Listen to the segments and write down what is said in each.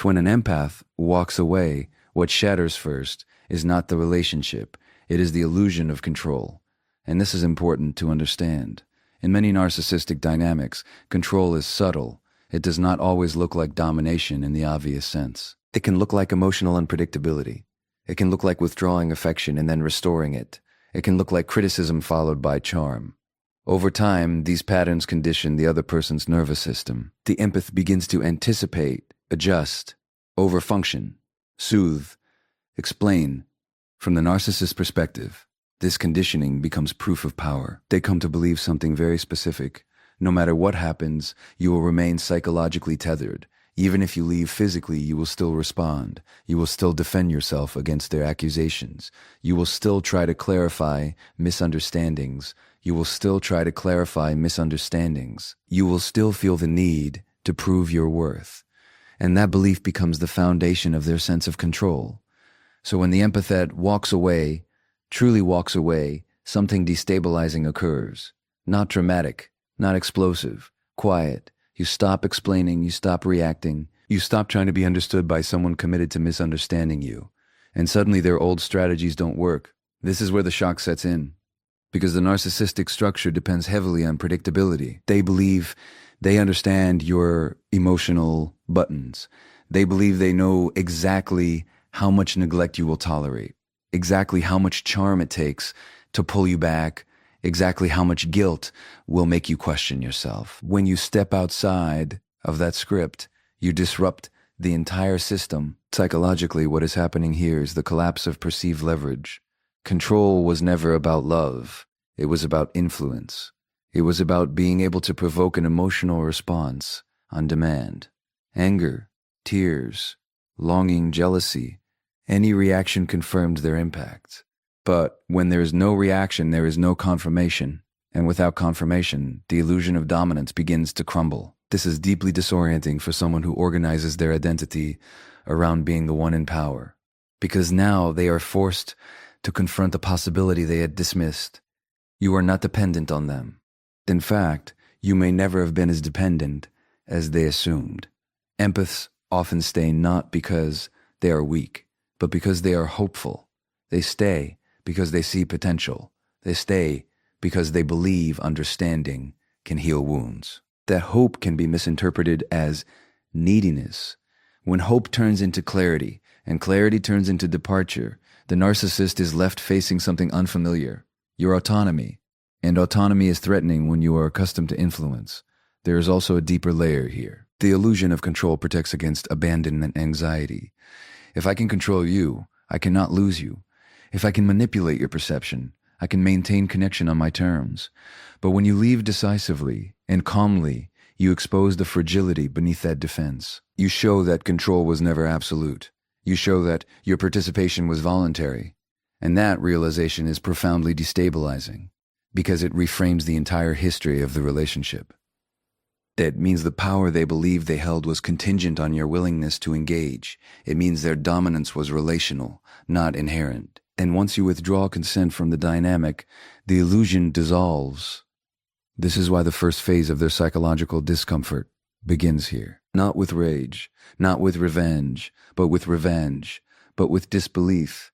when an empath walks away, what shatters first is not the relationship, it is the illusion of control. And this is important to understand. In many narcissistic dynamics, control is subtle. It does not always look like domination in the obvious sense. It can look like emotional unpredictability. It can look like withdrawing affection and then restoring it. It can look like criticism followed by charm. Over time, these patterns condition the other person's nervous system. The empath begins to anticipate, adjust, overfunction, soothe, explain. From the narcissist's perspective, this conditioning becomes proof of power. They come to believe something very specific. No matter what happens, you will remain psychologically tethered. Even if you leave physically, you will still respond. You will still defend yourself against their accusations. You will still try to clarify misunderstandings. You will still try to clarify misunderstandings. You will still feel the need to prove your worth. And that belief becomes the foundation of their sense of control. So when the empath walks away, truly walks away, something destabilizing occurs. Not dramatic, not explosive, quiet. You stop explaining, you stop reacting, you stop trying to be understood by someone committed to misunderstanding you. And suddenly their old strategies don't work. This is where the shock sets in. Because the narcissistic structure depends heavily on predictability. They believe they understand your emotional buttons. They believe they know exactly how much neglect you will tolerate, exactly how much charm it takes to pull you back, exactly how much guilt will make you question yourself. When you step outside of that script, you disrupt the entire system. Psychologically, what is happening here is the collapse of perceived leverage. Control was never about love. It was about influence. It was about being able to provoke an emotional response on demand. Anger, tears, longing, jealousy. Any reaction confirmed their impact. But when there is no reaction, there is no confirmation. And without confirmation, the illusion of dominance begins to crumble. This is deeply disorienting for someone who organizes their identity around being the one in power. Because now they are forced to confront the possibility they had dismissed. You are not dependent on them. In fact, you may never have been as dependent as they assumed. Empaths often stay not because they are weak, but because they are hopeful. They stay because they see potential. They stay because they believe understanding can heal wounds. That hope can be misinterpreted as neediness. When hope turns into clarity, and clarity turns into departure, the narcissist is left facing something unfamiliar, your autonomy. And autonomy is threatening when you are accustomed to influence. There is also a deeper layer here. The illusion of control protects against abandonment anxiety. If I can control you, I cannot lose you. If I can manipulate your perception, I can maintain connection on my terms. But when you leave decisively and calmly, you expose the fragility beneath that defense. You show that control was never absolute. You show that your participation was voluntary. And that realization is profoundly destabilizing because it reframes the entire history of the relationship. That means the power they believed they held was contingent on your willingness to engage. It means their dominance was relational, not inherent. And once you withdraw consent from the dynamic, the illusion dissolves. This is why the first phase of their psychological discomfort begins here. Not with rage, not with revenge, but with disbelief.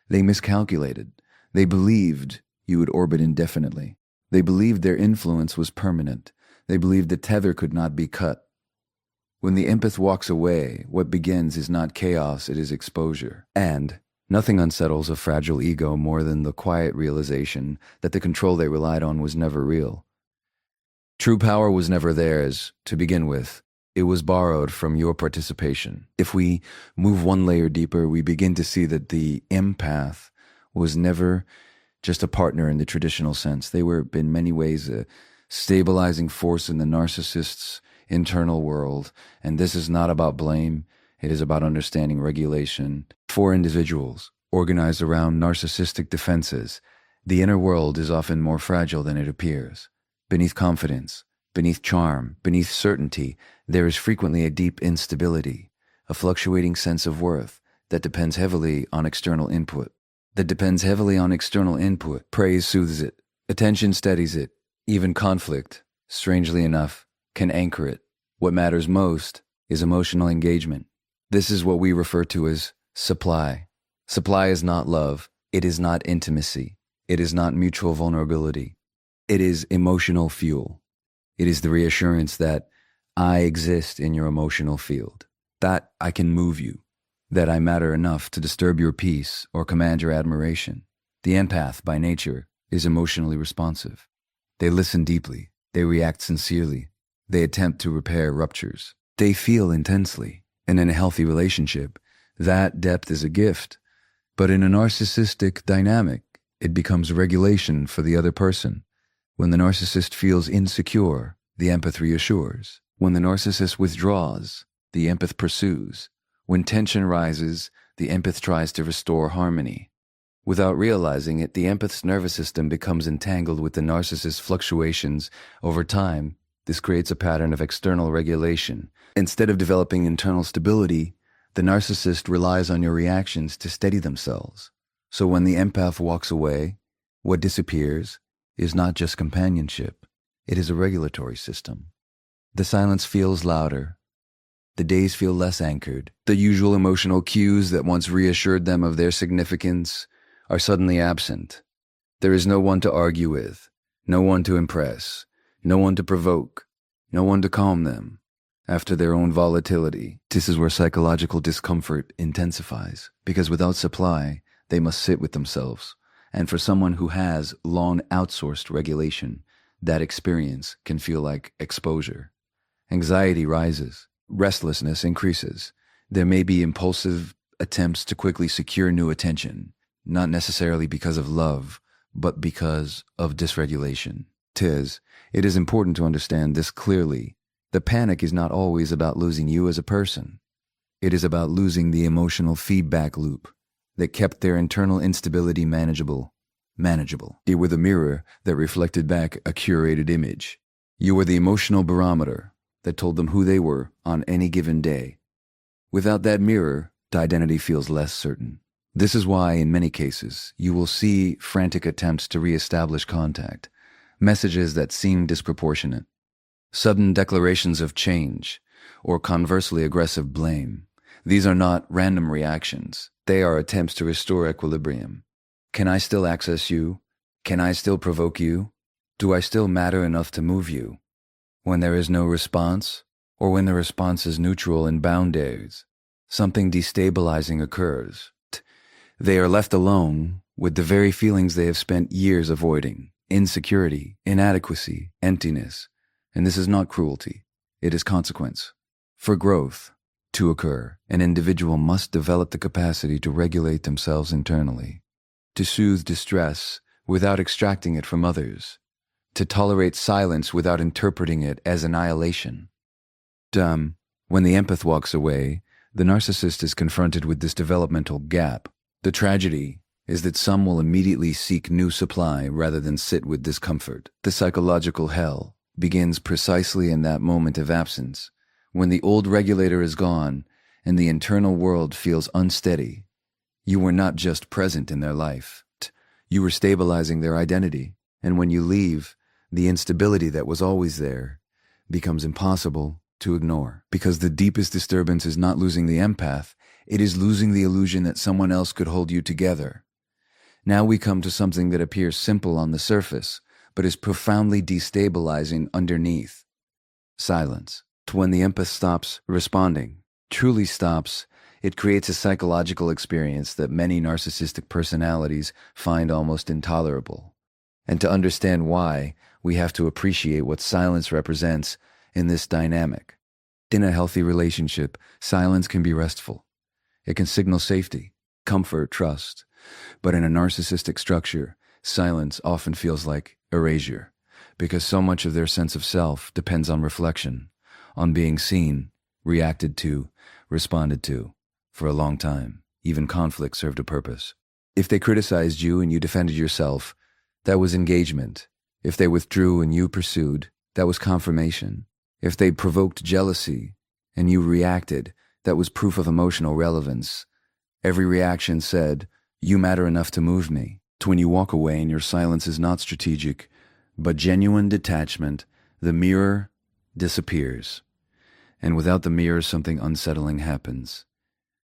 They miscalculated. They believed you would orbit indefinitely. They believed their influence was permanent. They believed the tether could not be cut. When the empath walks away, what begins is not chaos, it is exposure. And nothing unsettles a fragile ego more than the quiet realization that the control they relied on was never real. True power was never theirs to begin with. It was borrowed from your participation. If we move one layer deeper, we begin to see that the empath was never just a partner in the traditional sense. They were, in many ways, a stabilizing force in the narcissist's internal world. And this is not about blame. It is about understanding regulation. For individuals organized around narcissistic defenses, the inner world is often more fragile than it appears. Beneath confidence, beneath charm, beneath certainty, there is frequently a deep instability, a fluctuating sense of worth that depends heavily on external input. Praise soothes it. Attention steadies it. Even conflict, strangely enough, can anchor it. What matters most is emotional engagement. This is what we refer to as supply. Supply is not love. It is not intimacy. It is not mutual vulnerability. It is emotional fuel. It is the reassurance that I exist in your emotional field, that I can move you, that I matter enough to disturb your peace or command your admiration. The empath, by nature, is emotionally responsive. They listen deeply. They react sincerely. They attempt to repair ruptures. They feel intensely. And in a healthy relationship, that depth is a gift. But in a narcissistic dynamic, it becomes regulation for the other person. When the narcissist feels insecure, the empath reassures. When the narcissist withdraws, the empath pursues. When tension rises, the empath tries to restore harmony. Without realizing it, the empath's nervous system becomes entangled with the narcissist's fluctuations. Over time, this creates a pattern of external regulation. Instead of developing internal stability, the narcissist relies on your reactions to steady themselves. So when the empath walks away, what disappears is not just companionship, it is a regulatory system. The silence feels louder. The days feel less anchored. The usual emotional cues that once reassured them of their significance are suddenly absent. There is no one to argue with, no one to impress, no one to provoke, no one to calm them after their own volatility. This is where psychological discomfort intensifies, because without supply, they must sit with themselves. And for someone who has long outsourced regulation, that experience can feel like exposure. Anxiety rises. Restlessness increases. There may be impulsive attempts to quickly secure new attention, not necessarily because of love, but because of dysregulation. It is important to understand this clearly. The panic is not always about losing you as a person. It is about losing the emotional feedback loop that kept their internal instability manageable. You were the mirror that reflected back a curated image. You were the emotional barometer that told them who they were on any given day. Without that mirror, the identity feels less certain. This is why, in many cases, you will see frantic attempts to reestablish contact, messages that seem disproportionate, sudden declarations of change, or conversely aggressive blame. These are not random reactions. They are attempts to restore equilibrium. Can I still access you? Can I still provoke you? Do I still matter enough to move you? When there is no response, or when the response is neutral in boundaries, something destabilizing occurs. They are left alone with the very feelings they have spent years avoiding: insecurity, inadequacy, emptiness. And this is not cruelty, it is consequence. For growth to occur, an individual must develop the capacity to regulate themselves internally, to soothe distress without extracting it from others, to tolerate silence without interpreting it as annihilation. When the empath walks away, the narcissist is confronted with this developmental gap. The tragedy is that some will immediately seek new supply rather than sit with discomfort. The psychological hell begins precisely in that moment of absence, when the old regulator is gone and the internal world feels unsteady. You were not just present in their life. You were stabilizing their identity. And when you leave, the instability that was always there becomes impossible to ignore. Because the deepest disturbance is not losing the empath, it is losing the illusion that someone else could hold you together. Now we come to something that appears simple on the surface, but is profoundly destabilizing underneath. Silence. When the empath stops responding, truly stops, it creates a psychological experience that many narcissistic personalities find almost intolerable. And to understand why, we have to appreciate what silence represents in this dynamic. In a healthy relationship, silence can be restful. It can signal safety, comfort, trust. But in a narcissistic structure, silence often feels like erasure, because so much of their sense of self depends on reflection, on being seen, reacted to, responded to. For a long time, even conflict served a purpose. If they criticized you and you defended yourself, that was engagement. If they withdrew and you pursued, that was confirmation. If they provoked jealousy and you reacted, that was proof of emotional relevance. Every reaction said, "You matter enough to move me." When you walk away and your silence is not strategic, but genuine detachment, the mirror disappears. And without the mirror, something unsettling happens.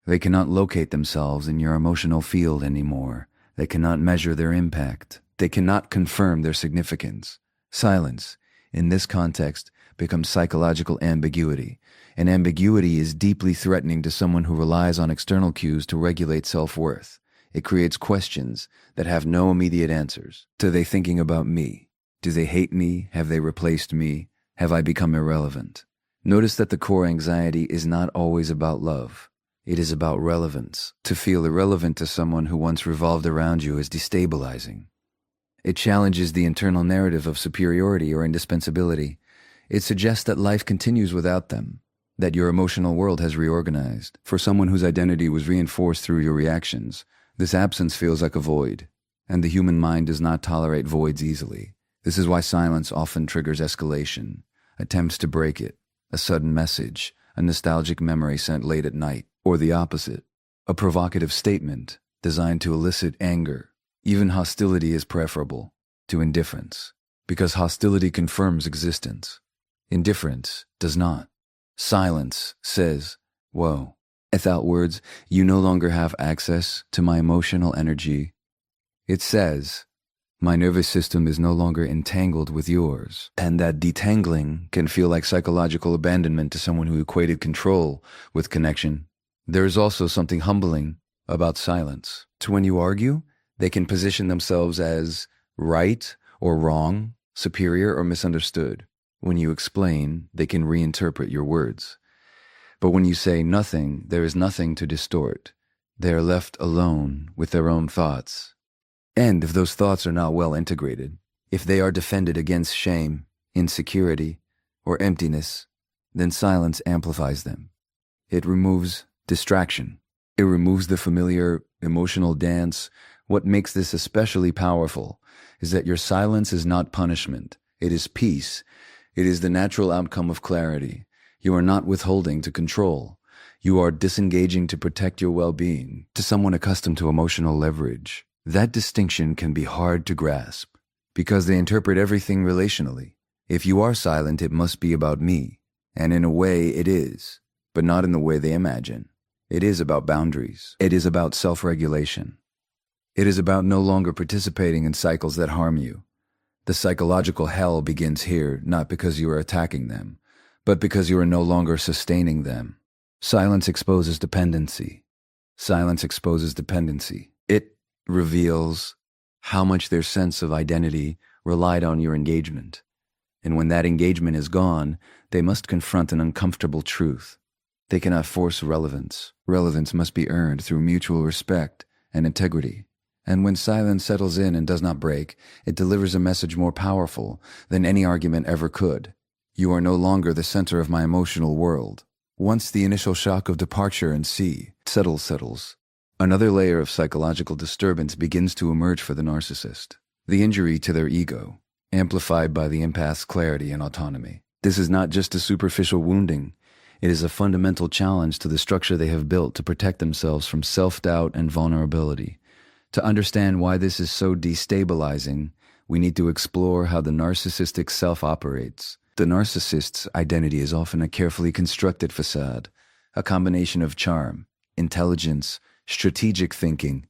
They cannot locate themselves in your emotional field anymore. They cannot measure their impact. They cannot confirm their significance. Silence, in this context, becomes psychological ambiguity. And ambiguity is deeply threatening to someone who relies on external cues to regulate self-worth. It creates questions that have no immediate answers. Are they thinking about me? Do they hate me? Have they replaced me? Have I become irrelevant? Notice that the core anxiety is not always about love. It is about relevance. To feel irrelevant to someone who once revolved around you is destabilizing. It challenges the internal narrative of superiority or indispensability. It suggests that life continues without them, that your emotional world has reorganized. For someone whose identity was reinforced through your reactions, this absence feels like a void, and the human mind does not tolerate voids easily. This is why silence often triggers escalation, attempts to break it, a sudden message, a nostalgic memory sent late at night, or the opposite, a provocative statement designed to elicit anger. Even hostility is preferable to indifference, because hostility confirms existence. Indifference does not. Silence says, whoa. Without words, you no longer have access to my emotional energy. It says, my nervous system is no longer entangled with yours. And that detangling can feel like psychological abandonment to someone who equated control with connection. There is also something humbling about silence. To when you argue, they can position themselves as right or wrong, superior or misunderstood. When you explain, they can reinterpret your words. But when you say nothing, there is nothing to distort. They are left alone with their own thoughts. And if those thoughts are not well integrated, if they are defended against shame, insecurity, or emptiness, then silence amplifies them. It removes distraction. It removes the familiar emotional dance. What makes this especially powerful is that your silence is not punishment. It is peace. It is the natural outcome of clarity. You are not withholding to control. You are disengaging to protect your well-being. To someone accustomed to emotional leverage, that distinction can be hard to grasp because they interpret everything relationally. If you are silent, it must be about me. And in a way, it is, but not in the way they imagine. It is about boundaries. It is about self-regulation. It is about no longer participating in cycles that harm you. The psychological hell begins here, not because you are attacking them, but because you are no longer sustaining them. Silence exposes dependency. Silence exposes dependency. It reveals how much their sense of identity relied on your engagement. And when that engagement is gone, they must confront an uncomfortable truth. They cannot force relevance. Relevance must be earned through mutual respect and integrity. And when silence settles in and does not break, it delivers a message more powerful than any argument ever could. You are no longer the center of my emotional world. Once the initial shock of departure and settles, another layer of psychological disturbance begins to emerge for the narcissist. The injury to their ego, amplified by the empath's clarity and autonomy. This is not just a superficial wounding. It is a fundamental challenge to the structure they have built to protect themselves from self-doubt and vulnerability. To understand why this is so destabilizing, we need to explore how the narcissistic self operates. The narcissist's identity is often a carefully constructed facade, a combination of charm, intelligence, strategic thinking,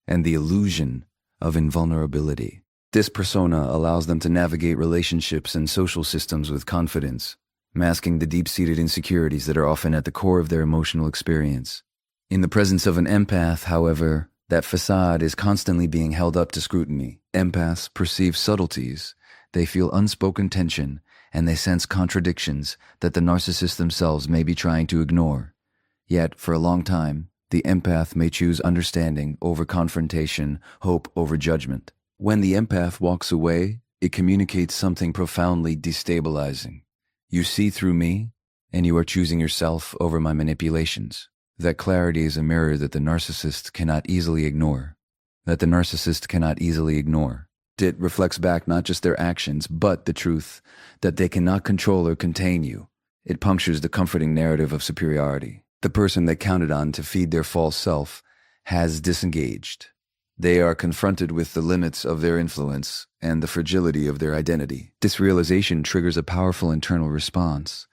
and the illusion of invulnerability. This persona allows them to navigate relationships and social systems with confidence, masking the deep-seated insecurities that are often at the core of their emotional experience. In the presence of an empath, however, that facade is constantly being held up to scrutiny. Empaths perceive subtleties, they feel unspoken tension, and they sense contradictions that the narcissists themselves may be trying to ignore. Yet, for a long time, the empath may choose understanding over confrontation, hope over judgment. When the empath walks away, it communicates something profoundly destabilizing. You see through me, and you are choosing yourself over my manipulations. That clarity is a mirror that the narcissist cannot easily ignore. It reflects back not just their actions, but the truth that they cannot control or contain you. It punctures the comforting narrative of superiority. The person they counted on to feed their false self has disengaged. They are confronted with the limits of their influence and the fragility of their identity. This realization triggers a powerful internal response.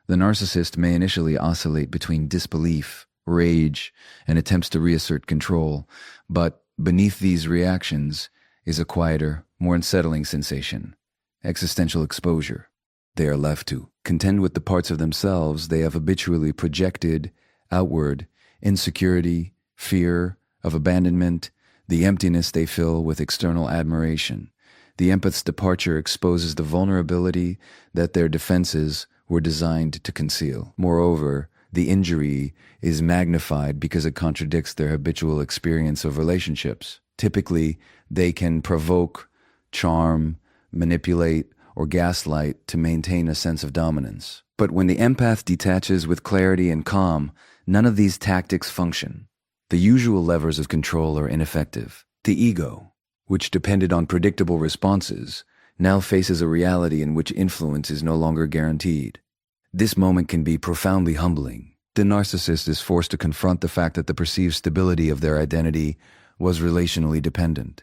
The narcissist may initially oscillate between disbelief rage, and attempts to reassert control. But beneath these reactions is a quieter, more unsettling sensation: existential exposure. They are left to contend with the parts of themselves they have habitually projected outward: insecurity, fear of abandonment, the emptiness they fill with external admiration. The empath's departure exposes the vulnerability that their defenses were designed to conceal. Moreover, the injury is magnified because it contradicts their habitual experience of relationships. Typically, they can provoke, charm, manipulate, or gaslight to maintain a sense of dominance. But when the empath detaches with clarity and calm, none of these tactics function. The usual levers of control are ineffective. The ego, which depended on predictable responses, now faces a reality in which influence is no longer guaranteed. This moment can be profoundly humbling. The narcissist is forced to confront the fact that the perceived stability of their identity was relationally dependent.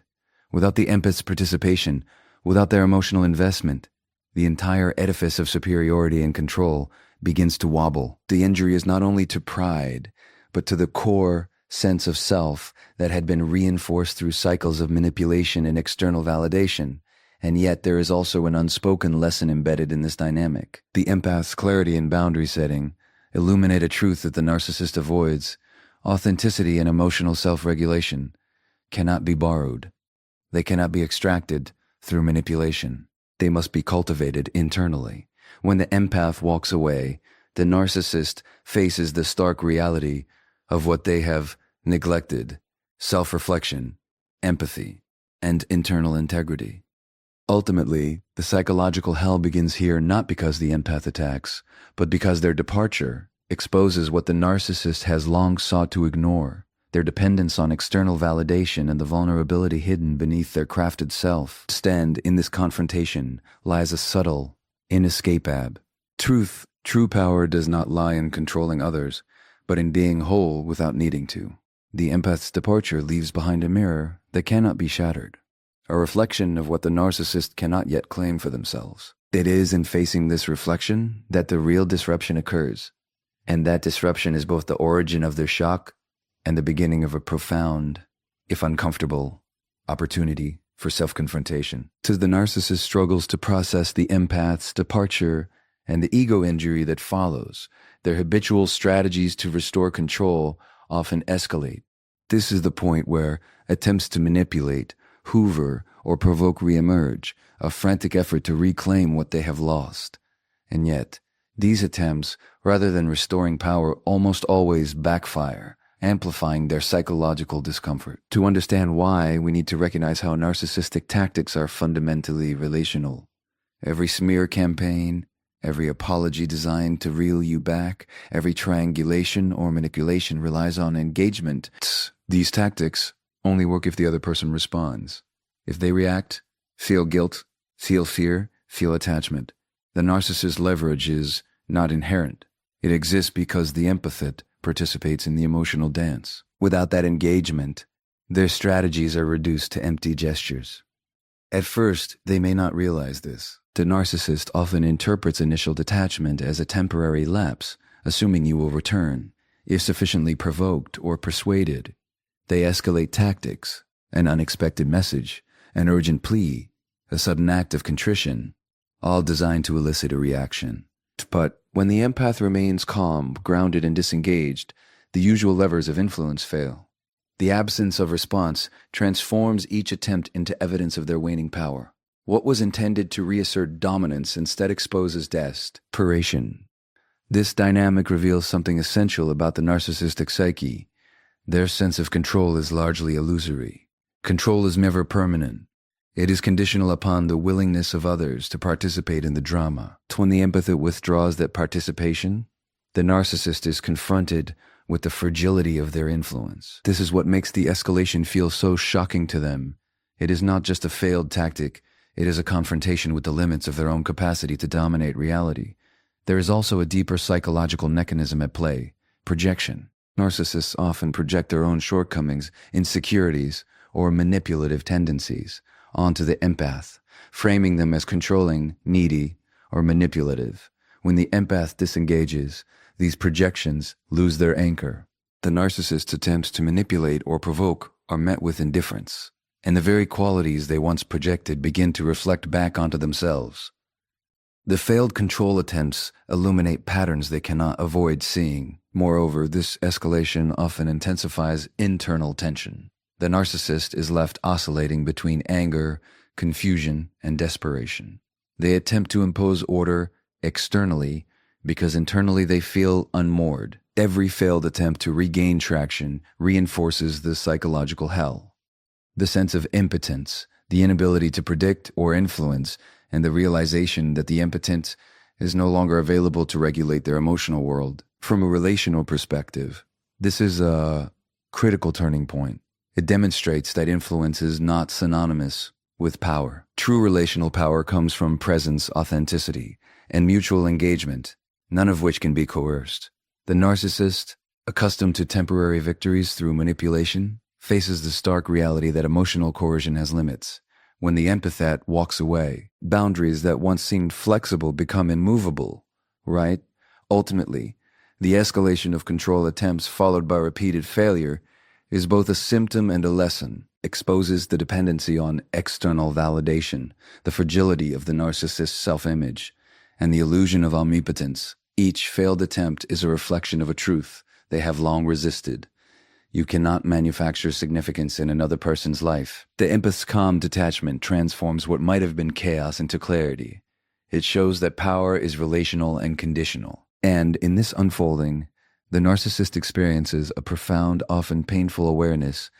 Without the empath's participation, without their emotional investment, the entire edifice of superiority and control begins to wobble. The injury is not only to pride, but to the core sense of self that had been reinforced through cycles of manipulation and external validation. And yet there is also an unspoken lesson embedded in this dynamic. The empath's clarity and boundary setting illuminate a truth that the narcissist avoids: authenticity and emotional self-regulation cannot be borrowed. They cannot be extracted through manipulation. They must be cultivated internally. When the empath walks away, the narcissist faces the stark reality of what they have neglected: self-reflection, empathy, and internal integrity. Ultimately, the psychological hell begins here not because the empath attacks, but because their departure exposes what the narcissist has long sought to ignore: their dependence on external validation and the vulnerability hidden beneath their crafted self. Stand in this confrontation lies a subtle, inescapable truth. True power does not lie in controlling others, but in being whole without needing to. The empath's departure leaves behind a mirror that cannot be shattered, a reflection of what the narcissist cannot yet claim for themselves. It is in facing this reflection that the real disruption occurs, and that disruption is both the origin of their shock and the beginning of a profound, if uncomfortable, opportunity for self-confrontation. 'Tis the narcissist struggles to process the empath's departure and the ego injury that follows. Their habitual strategies to restore control often escalate. This is the point where attempts to manipulate, hoover, or provoke reemerge, a frantic effort to reclaim what they have lost. And yet, these attempts, rather than restoring power, almost always backfire, amplifying their psychological discomfort. To understand why, we need to recognize how narcissistic tactics are fundamentally relational. Every smear campaign, every apology designed to reel you back, every triangulation or manipulation relies on engagement. These tactics only work if the other person responds. If they react, feel guilt, feel fear, feel attachment. The narcissist's leverage is not inherent. It exists because the empath participates in the emotional dance. Without that engagement, their strategies are reduced to empty gestures. At first, they may not realize this. The narcissist often interprets initial detachment as a temporary lapse, assuming you will return. If sufficiently provoked or persuaded, they escalate tactics: an unexpected message, an urgent plea, a sudden act of contrition, all designed to elicit a reaction. But when the empath remains calm, grounded, and disengaged, the usual levers of influence fail. The absence of response transforms each attempt into evidence of their waning power. What was intended to reassert dominance instead exposes desperation. This dynamic reveals something essential about the narcissistic psyche. Their sense of control is largely illusory. Control is never permanent. It is conditional upon the willingness of others to participate in the drama. When the empath withdraws that participation, the narcissist is confronted with the fragility of their influence. This is what makes the escalation feel so shocking to them. It is not just a failed tactic, it is a confrontation with the limits of their own capacity to dominate reality. There is also a deeper psychological mechanism at play: projection. Narcissists often project their own shortcomings, insecurities, or manipulative tendencies onto the empath, framing them as controlling, needy, or manipulative. When the empath disengages, these projections lose their anchor. The narcissist's attempts to manipulate or provoke are met with indifference, and the very qualities they once projected begin to reflect back onto themselves. The failed control attempts illuminate patterns they cannot avoid seeing. Moreover, this escalation often intensifies internal tension. The narcissist is left oscillating between anger, confusion, and desperation. They attempt to impose order externally because internally they feel unmoored. Every failed attempt to regain traction reinforces the psychological hell. The sense of impotence, the inability to predict or influence, and the realization that the impotent is no longer available to regulate their emotional world. From a relational perspective, this is a critical turning point. It demonstrates that influence is not synonymous with power. True relational power comes from presence, authenticity, and mutual engagement, none of which can be coerced. The narcissist, accustomed to temporary victories through manipulation, faces the stark reality that emotional coercion has limits. When the empath walks away, boundaries that once seemed flexible become immovable, right? Ultimately, the escalation of control attempts followed by repeated failure is both a symptom and a lesson, exposes the dependency on external validation, the fragility of the narcissist's self-image, and the illusion of omnipotence. Each failed attempt is a reflection of a truth they have long resisted. You cannot manufacture significance in another person's life. The empath's calm detachment transforms what might have been chaos into clarity. It shows that power is relational and conditional. And in this unfolding, the narcissist experiences a profound, often painful awareness.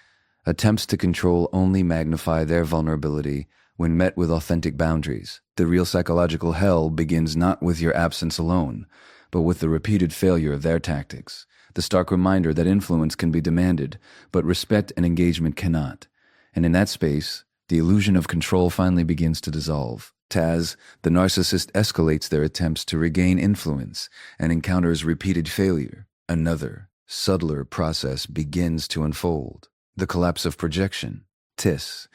Attempts to control only magnify their vulnerability when met with authentic boundaries. The real psychological hell begins not with your absence alone, but with the repeated failure of their tactics. The stark reminder that influence can be demanded, but respect and engagement cannot. And in that space, the illusion of control finally begins to dissolve. As the narcissist escalates their attempts to regain influence and encounters repeated failure, another, subtler process begins to unfold. The collapse of projection. This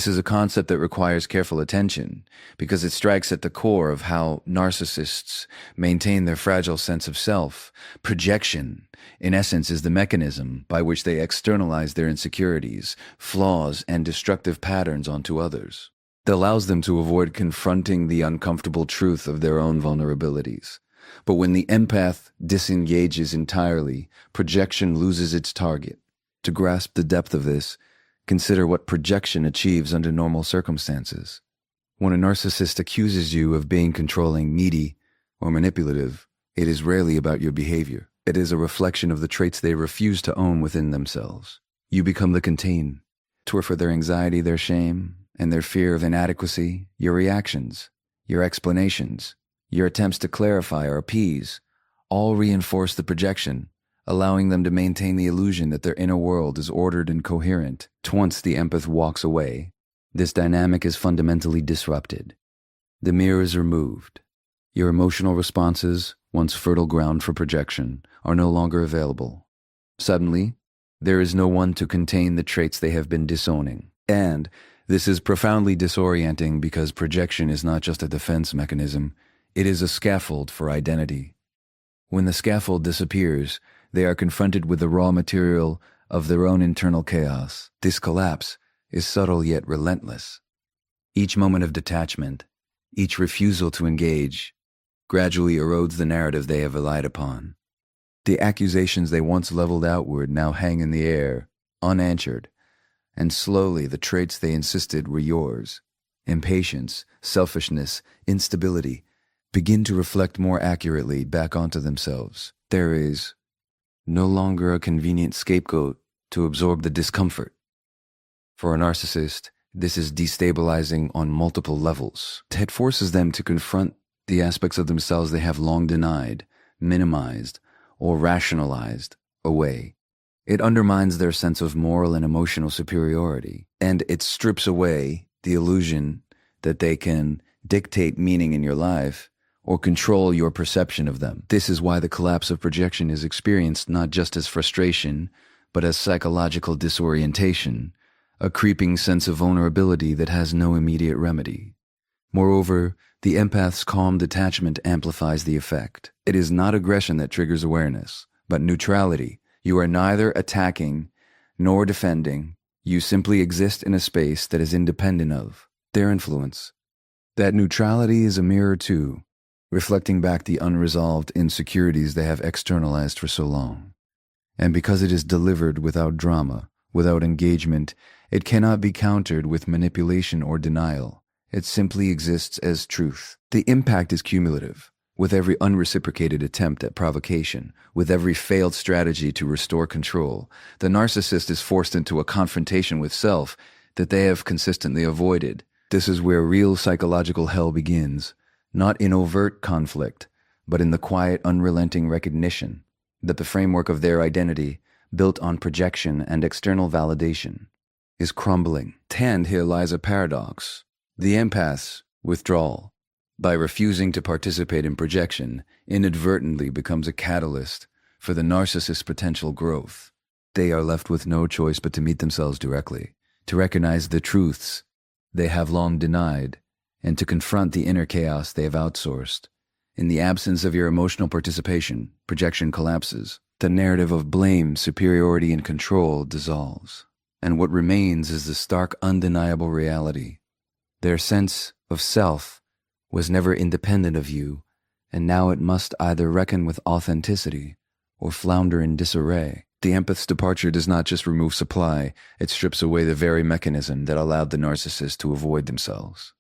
is a concept that requires careful attention because it strikes at the core of how narcissists maintain their fragile sense of self. Projection, in essence, is the mechanism by which they externalize their insecurities, flaws, and destructive patterns onto others. It allows them to avoid confronting the uncomfortable truth of their own vulnerabilities. But when the empath disengages entirely, projection loses its target. To grasp the depth of this, consider what projection achieves under normal circumstances. When a narcissist accuses you of being controlling, needy, or manipulative, it is rarely about your behavior. It is a reflection of the traits they refuse to own within themselves. You become the container for their anxiety, their shame, and their fear of inadequacy. Your reactions, your explanations, your attempts to clarify or appease, all reinforce the projection, allowing them to maintain the illusion that their inner world is ordered and coherent. Once the empath walks away, this dynamic is fundamentally disrupted. The mirror is removed. Your emotional responses, once fertile ground for projection, are no longer available. Suddenly, there is no one to contain the traits they have been disowning. And this is profoundly disorienting because projection is not just a defense mechanism, it is a scaffold for identity. When the scaffold disappears, they are confronted with the raw material of their own internal chaos. This collapse is subtle yet relentless. Each moment of detachment, each refusal to engage, gradually erodes the narrative they have relied upon. The accusations they once leveled outward now hang in the air, unanswered, and slowly the traits they insisted were yours, impatience, selfishness, instability, begin to reflect more accurately back onto themselves. There is no longer a convenient scapegoat to absorb the discomfort. For a narcissist, this is destabilizing on multiple levels. It forces them to confront the aspects of themselves they have long denied, minimized, or rationalized away. It undermines their sense of moral and emotional superiority, and it strips away the illusion that they can dictate meaning in your life or control your perception of them. This is why the collapse of projection is experienced not just as frustration, but as psychological disorientation, a creeping sense of vulnerability that has no immediate remedy. Moreover, the empath's calm detachment amplifies the effect. It is not aggression that triggers awareness, but neutrality, You are neither attacking nor defending. You simply exist in a space that is independent of their influence. That neutrality is a mirror too, reflecting back the unresolved insecurities they have externalized for so long. And because it is delivered without drama, without engagement, it cannot be countered with manipulation or denial. It simply exists as truth. The impact is cumulative. With every unreciprocated attempt at provocation, with every failed strategy to restore control, the narcissist is forced into a confrontation with self that they have consistently avoided. This is where real psychological hell begins, not in overt conflict, but in the quiet, unrelenting recognition that the framework of their identity, built on projection and external validation, is crumbling. And here lies a paradox. The empath's withdrawal, by refusing to participate in projection, inadvertently becomes a catalyst for the narcissist's potential growth. They are left with no choice but to meet themselves directly, to recognize the truths they have long denied, and to confront the inner chaos they have outsourced. In the absence of your emotional participation, projection collapses. The narrative of blame, superiority, and control dissolves. And what remains is the stark, undeniable reality. Their sense of self was never independent of you, and now it must either reckon with authenticity or flounder in disarray. The empath's departure does not just remove supply, it strips away the very mechanism that allowed the narcissist to avoid themselves.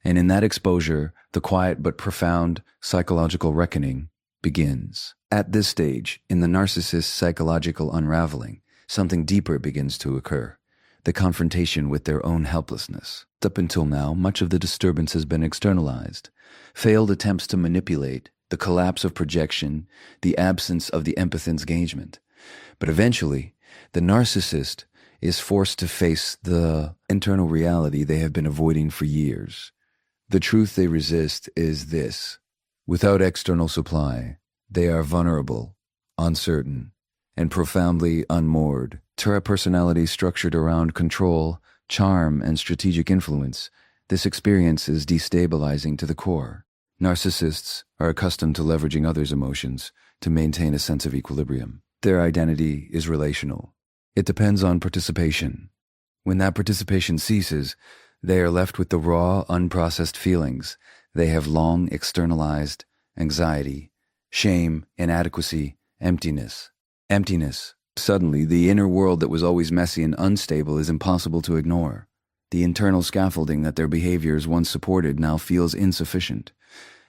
And in that exposure, the quiet but profound psychological reckoning begins. At this stage, in the narcissist's psychological unraveling, something deeper begins to occur. The confrontation with their own helplessness. Up until now, much of the disturbance has been externalized. Failed attempts to manipulate, the collapse of projection, the absence of the empath's engagement. But eventually, the narcissist is forced to face the internal reality they have been avoiding for years. The truth they resist is this: without external supply, they are vulnerable, uncertain, and profoundly unmoored. To a personality structured around control, charm, and strategic influence, this experience is destabilizing to the core. Narcissists are accustomed to leveraging others' emotions to maintain a sense of equilibrium. Their identity is relational. It depends on participation. When that participation ceases, they are left with the raw, unprocessed feelings they have long externalized: anxiety, shame, inadequacy, emptiness. Emptiness. Suddenly, the inner world that was always messy and unstable is impossible to ignore. The internal scaffolding that their behaviors once supported now feels insufficient.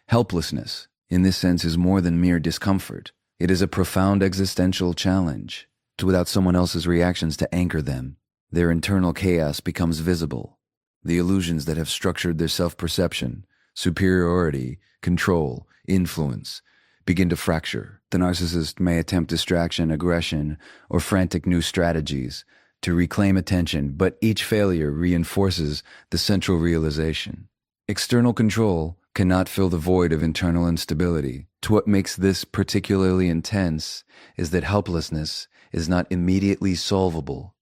Helplessness, in this sense, is more than mere discomfort. It is a profound existential challenge. Without someone else's reactions to anchor them, their internal chaos becomes visible. The illusions that have structured their self-perception, superiority, control, influence, begin to fracture. The narcissist may attempt distraction, aggression, or frantic new strategies to reclaim attention, but each failure reinforces the central realization. External control cannot fill the void of internal instability. What makes this particularly intense is that helplessness is not immediately solvable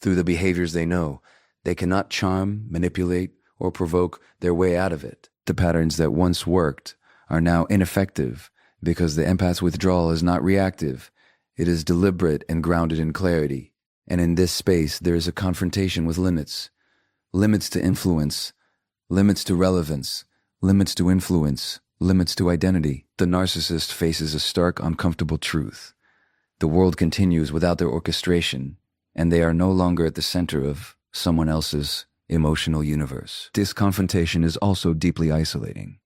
through the behaviors they know. They cannot charm, manipulate, or provoke their way out of it. The patterns that once worked are now ineffective because the empath's withdrawal is not reactive. It is deliberate and grounded in clarity. And in this space, there is a confrontation with limits. Limits to influence, limits to relevance, limits to influence, limits to identity. The narcissist faces a stark, uncomfortable truth. The world continues without their orchestration, and they are no longer at the center of someone else's emotional universe. This confrontation is also deeply isolating.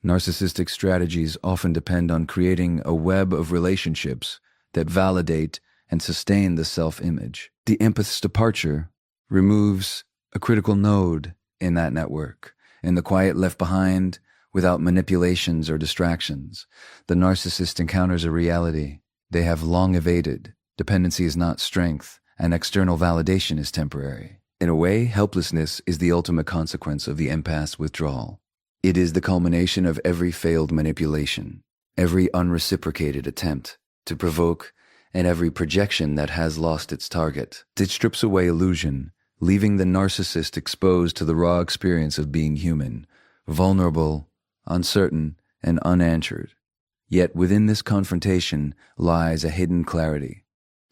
Narcissistic strategies often depend on creating a web of relationships that validate and sustain the self-image. The empath's departure removes a critical node in that network, and the quiet left behind without manipulations or distractions. The narcissist encounters a reality they have long evaded. Dependency is not strength, and external validation is temporary. In a way, helplessness is the ultimate consequence of the empath's withdrawal. It is the culmination of every failed manipulation, every unreciprocated attempt to provoke, and every projection that has lost its target. It strips away illusion, leaving the narcissist exposed to the raw experience of being human, vulnerable, uncertain, and unanswered. Yet within this confrontation lies a hidden clarity.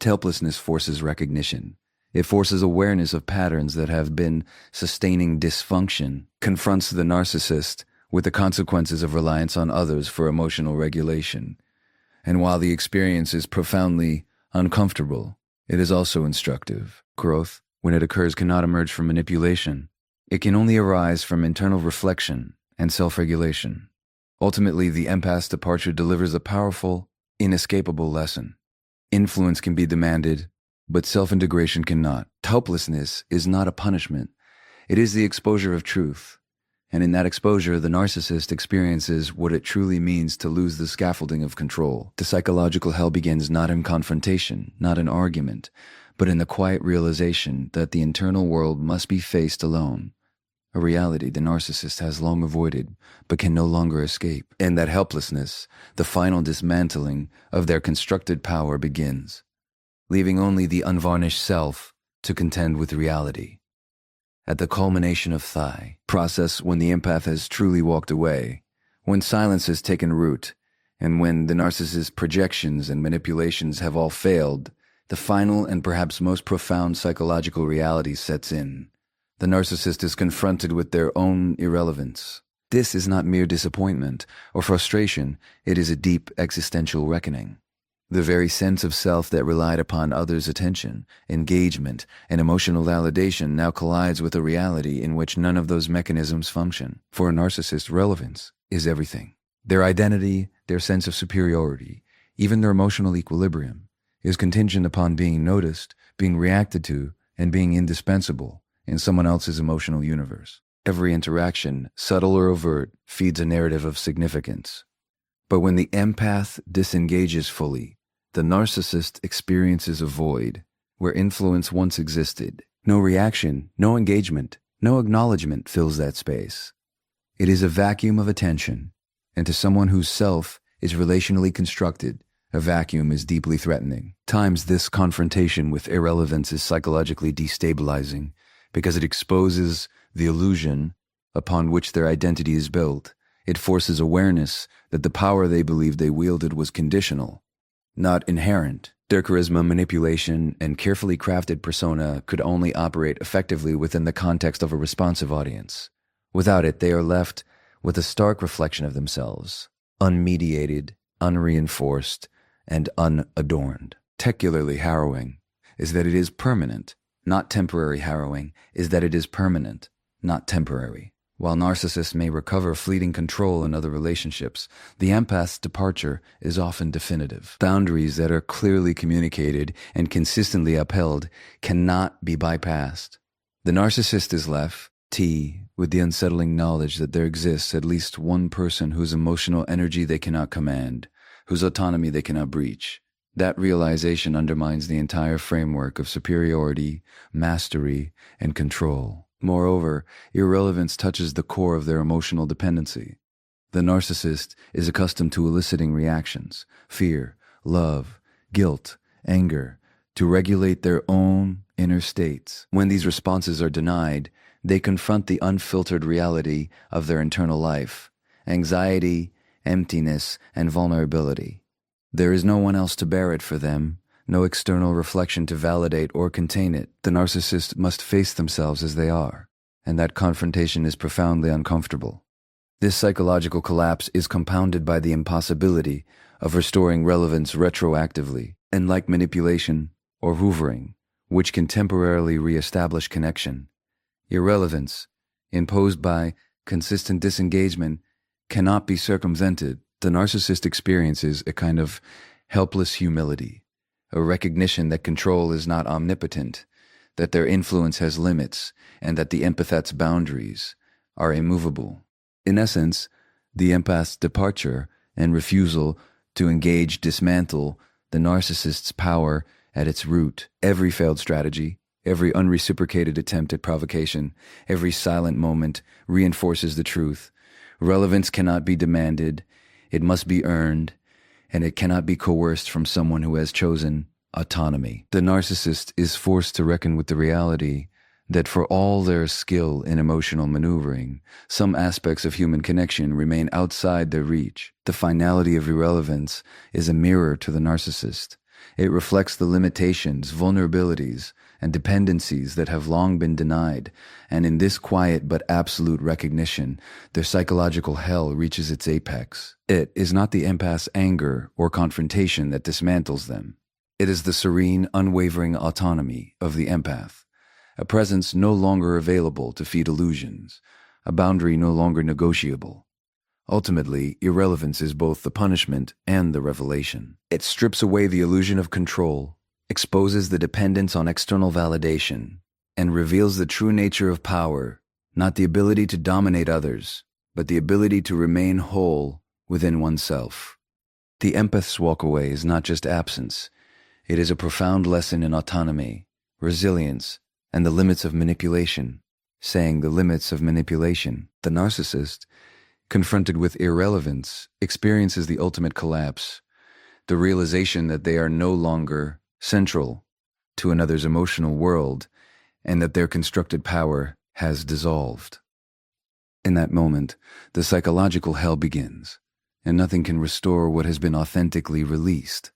helplessness forces recognition. It forces awareness of patterns that have been sustaining dysfunction, confronts the narcissist with the consequences of reliance on others for emotional regulation. And while the experience is profoundly uncomfortable, it is also instructive. Growth, when it occurs, cannot emerge from manipulation. It can only arise from internal reflection and self-regulation. Ultimately, the empath's departure delivers a powerful, inescapable lesson. Influence can be demanded, but self-integration cannot. Helplessness is not a punishment. It is the exposure of truth. And in that exposure, the narcissist experiences what it truly means to lose the scaffolding of control. The psychological hell begins not in confrontation, not in argument, but in the quiet realization that the internal world must be faced alone. A reality the narcissist has long avoided, but can no longer escape. And that helplessness, the final dismantling of their constructed power, begins, leaving only the unvarnished self to contend with reality. At the culmination of the process, when the empath has truly walked away, when silence has taken root, and when the narcissist's projections and manipulations have all failed, the final and perhaps most profound psychological reality sets in. The narcissist is confronted with their own irrelevance. This is not mere disappointment or frustration, it is a deep existential reckoning. The very sense of self that relied upon others' attention, engagement, and emotional validation now collides with a reality in which none of those mechanisms function. For a narcissist, relevance is everything. Their identity, their sense of superiority, even their emotional equilibrium, is contingent upon being noticed, being reacted to, and being indispensable in someone else's emotional universe. Every interaction, subtle or overt, feeds a narrative of significance. But when the empath disengages fully, the narcissist experiences a void where influence once existed. No reaction, no engagement, no acknowledgement fills that space. It is a vacuum of attention, and to someone whose self is relationally constructed, a vacuum is deeply threatening. Times this confrontation with irrelevance is psychologically destabilizing because it exposes the illusion upon which their identity is built. It forces awareness that the power they believed they wielded was conditional, not inherent. Their charisma, manipulation, and carefully crafted persona could only operate effectively within the context of a responsive audience. Without it, they are left with a stark reflection of themselves, unmediated, unreinforced, and unadorned. Particularly harrowing is that it is permanent, not temporary. Harrowing is that it is permanent, not temporary. While narcissists may recover fleeting control in other relationships, the empath's departure is often definitive. Boundaries that are clearly communicated and consistently upheld cannot be bypassed. The narcissist is left with the unsettling knowledge that there exists at least one person whose emotional energy they cannot command, whose autonomy they cannot breach. That realization undermines the entire framework of superiority, mastery, and control. Moreover, irrelevance touches the core of their emotional dependency. The narcissist is accustomed to eliciting reactions, fear, love, guilt, anger, to regulate their own inner states. When these responses are denied, they confront the unfiltered reality of their internal life, anxiety, emptiness, and vulnerability. There is no one else to bear it for them, no external reflection to validate or contain it. The narcissist must face themselves as they are, and that confrontation is profoundly uncomfortable. This psychological collapse is compounded by the impossibility of restoring relevance retroactively, and like manipulation or hoovering, which can temporarily reestablish connection, irrelevance, imposed by consistent disengagement, cannot be circumvented. The narcissist experiences a kind of helpless humility, a recognition that control is not omnipotent, that their influence has limits, and that the empath's boundaries are immovable. In essence, the empath's departure and refusal to engage dismantle the narcissist's power at its root. Every failed strategy, every unreciprocated attempt at provocation, every silent moment reinforces the truth. Relevance cannot be demanded, it must be earned, and it cannot be coerced from someone who has chosen autonomy. The narcissist is forced to reckon with the reality that for all their skill in emotional maneuvering, some aspects of human connection remain outside their reach. The finality of irrelevance is a mirror to the narcissist, It reflects the limitations, vulnerabilities, and dependencies that have long been denied, and in this quiet but absolute recognition, their psychological hell reaches its apex. It is not the empath's anger or confrontation that dismantles them. It is the serene, unwavering autonomy of the empath, a presence no longer available to feed illusions, a boundary no longer negotiable. Ultimately, irrelevance is both the punishment and the revelation. It strips away the illusion of control, exposes the dependence on external validation, and reveals the true nature of power, not the ability to dominate others, but the ability to remain whole within oneself. The empath's walkaway is not just absence. It is a profound lesson in autonomy, resilience, and the limits of manipulation. Saying the limits of manipulation, the narcissist, confronted with irrelevance, experiences the ultimate collapse, the realization that they are no longer central to another's emotional world and that their constructed power has dissolved. In that moment, the psychological hell begins, and nothing can restore what has been authentically released.